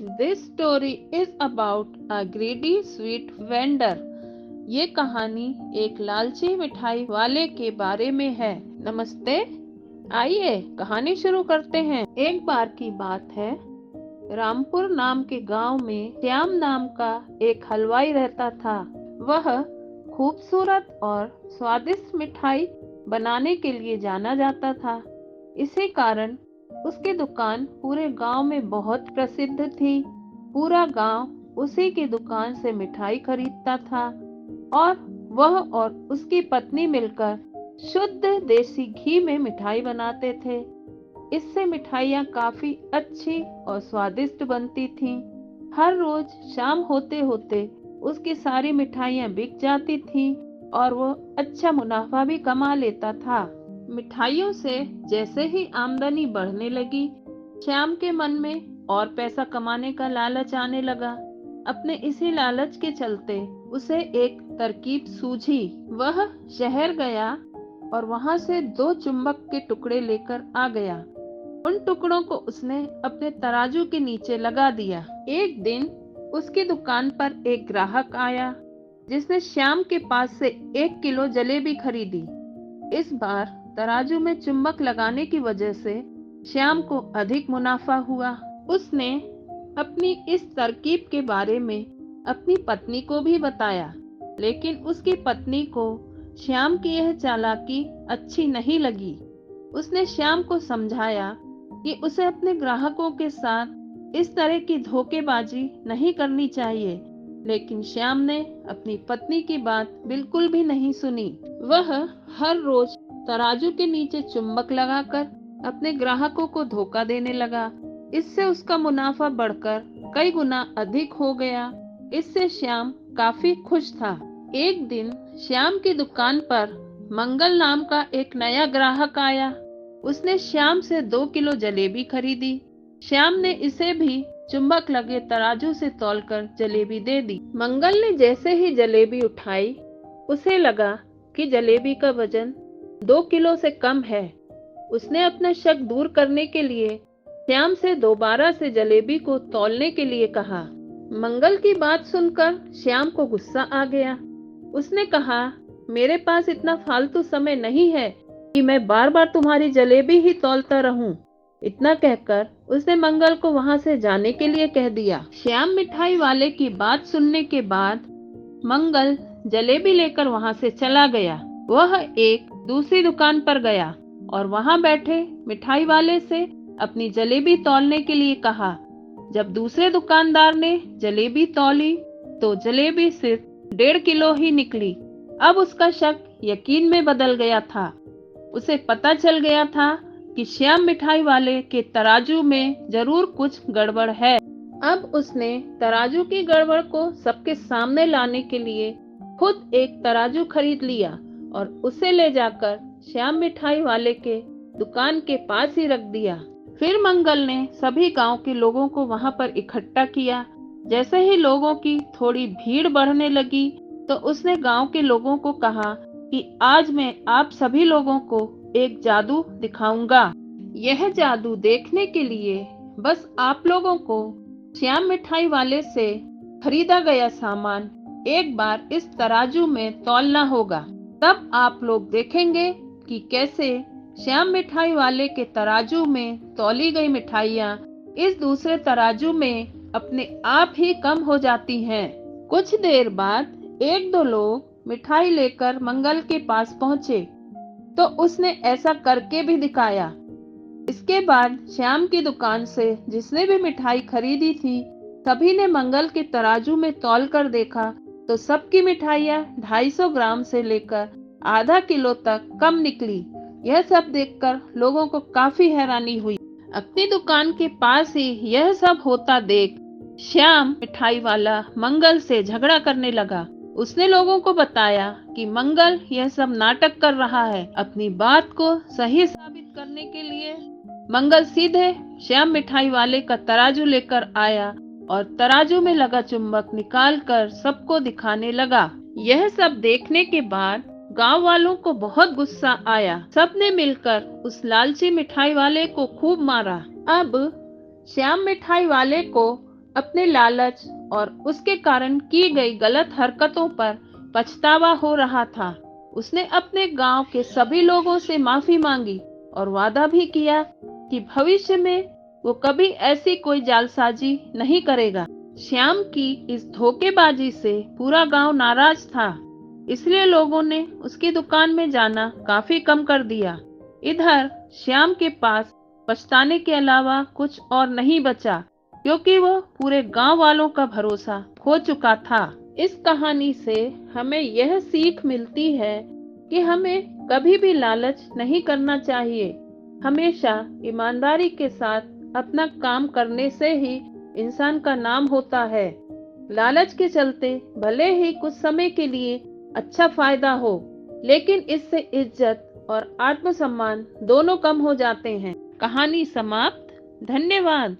This story is about a greedy sweet vendor. ये कहानी एक लालची मिठाई वाले के बारे में है। नमस्ते, आइए कहानी शुरू करते हैं। एक बार की बात है, रामपुर नाम के गांव में श्याम नाम का एक हलवाई रहता था। वह खूबसूरत और स्वादिष्ट मिठाई बनाने के लिए जाना जाता था। इसी कारण उसकी दुकान पूरे गांव में बहुत प्रसिद्ध थी। पूरा गांव उसी की दुकान से मिठाई खरीदता था और वह और उसकी पत्नी मिलकर शुद्ध देसी घी में मिठाई बनाते थे। इससे मिठाइयाँ काफी अच्छी और स्वादिष्ट बनती थीं। हर रोज शाम होते होते उसकी सारी मिठाइयाँ बिक जाती थीं और वह अच्छा मुनाफा भी कमा लेता था। मिठाइयों से जैसे ही आमदनी बढ़ने लगी, श्याम के मन में और पैसा कमाने का लालच आने लगा। अपने इसी लालच के चलते उसे एक तरकीब सूझी। वह शहर गया और वहां से 2 चुंबक के टुकड़े लेकर आ गया। उन टुकड़ों को उसने अपने तराजू के नीचे लगा दिया। एक दिन उसकी दुकान पर एक ग्राहक आया जिसने श्याम के पास से 1 किलो जलेबी खरीदी। इस बार तराजू में चुंबक लगाने की वजह से श्याम को अधिक मुनाफा हुआ। उसने अपनी इस तरकीब के बारे में अपनी पत्नी को भी बताया, लेकिन उसकी पत्नी को श्याम की यह चालाकी अच्छी नहीं लगी। उसने श्याम को समझाया कि उसे अपने ग्राहकों के साथ इस तरह की धोखेबाजी नहीं करनी चाहिए, लेकिन श्याम ने अपनी पत्नी की बात बिल्कुल भी नहीं सुनी। वह हर रोज तराजू के नीचे चुंबक लगाकर अपने ग्राहकों को धोखा देने लगा। इससे उसका मुनाफा बढ़कर कई गुना अधिक हो गया। इससे श्याम काफी खुश था। एक दिन श्याम की दुकान पर मंगल नाम का एक नया ग्राहक आया। उसने श्याम से 2 किलो जलेबी खरीदी। श्याम ने इसे भी चुंबक लगे तराजू से तौलकर जलेबी दे दी। मंगल ने जैसे ही जलेबी उठाई, उसे लगा कि जलेबी का वजन 2 किलो से कम है। उसने अपना शक दूर करने के लिए श्याम से दोबारा से जलेबी को तौलने के लिए कहा। मंगल की बात सुनकर श्याम को गुस्सा आ गया। उसने कहा, मेरे पास इतना फालतू समय नहीं है कि मैं बार बार तुम्हारी जलेबी ही तौलता रहूं। इतना कहकर उसने मंगल को वहां से जाने के लिए कह दिया। श्याम मिठाई वाले की बात सुनने के बाद मंगल जलेबी लेकर वहां से चला गया। वह एक दूसरी दुकान पर गया और वहां बैठे मिठाई वाले से अपनी जलेबी तौलने के लिए कहा। जब दूसरे दुकानदार ने जलेबी तौली तो जलेबी सिर्फ 1.5 किलो ही निकली। अब उसका शक यकीन में बदल गया था। उसे पता चल गया था कि श्याम मिठाई वाले के तराजू में जरूर कुछ गड़बड़ है। अब उसने तराजू की गड़बड़ को सबके सामने लाने के लिए खुद एक तराजू खरीद लिया और उसे ले जाकर श्याम मिठाई वाले के दुकान के पास ही रख दिया। फिर मंगल ने सभी गांव के लोगों को वहां पर इकट्ठा किया। जैसे ही लोगों की थोड़ी भीड़ बढ़ने लगी तो उसने गांव के लोगों को कहा कि आज मैं आप सभी लोगों को एक जादू दिखाऊंगा। यह जादू देखने के लिए बस आप लोगों को श्याम मिठाई वाले से खरीदा गया सामान एक बार इस तराजू में तौलना होगा। तब आप लोग देखेंगे कि कैसे श्याम मिठाई वाले के तराजू में तौली गई मिठाइयाँ इस दूसरे तराजू में अपने आप ही कम हो जाती हैं। कुछ देर बाद 1-2 लोग मिठाई लेकर मंगल के पास पहुंचे तो उसने ऐसा करके भी दिखाया। इसके बाद श्याम की दुकान से जिसने भी मिठाई खरीदी थी, सभी ने मंगल के तराजू में तौल कर देखा तो सबकी मिठाइयाँ 250 ग्राम से लेकर आधा किलो तक कम निकली। यह सब देखकर लोगों को काफी हैरानी हुई। अपनी दुकान के पास ही यह सब होता देख श्याम मिठाई वाला मंगल से झगड़ा करने लगा। उसने लोगों को बताया कि मंगल यह सब नाटक कर रहा है। अपनी बात को सही साबित करने के लिए मंगल सीधे श्याम मिठाई वाले का तराजू लेकर आया और तराजू में लगा चुंबक निकालकर सबको दिखाने लगा। यह सब देखने के बाद गांव वालों को बहुत गुस्सा आया। सबने मिलकर उस लालची मिठाई वाले को खूब मारा। अब श्याम मिठाई वाले को अपने लालच और उसके कारण की गई गलत हरकतों पर पछतावा हो रहा था। उसने अपने गांव के सभी लोगों से माफी मांगी और वादा भी किया कि भविष्य में वो कभी ऐसी कोई जालसाजी नहीं करेगा। श्याम की इस धोखेबाजी से पूरा गांव नाराज था, इसलिए लोगों ने उसकी दुकान में जाना काफी कम कर दिया। इधर श्याम के पास पछताने के अलावा कुछ और नहीं बचा, क्योंकि वो पूरे गांव वालों का भरोसा खो चुका था। इस कहानी से हमें यह सीख मिलती है कि हमें कभी भी लालच नहीं करना चाहिए। हमेशा ईमानदारी के साथ अपना काम करने से ही इंसान का नाम होता है। लालच के चलते भले ही कुछ समय के लिए अच्छा फायदा हो, लेकिन इससे इज्जत और आत्मसम्मान दोनों कम हो जाते हैं। कहानी समाप्त। धन्यवाद।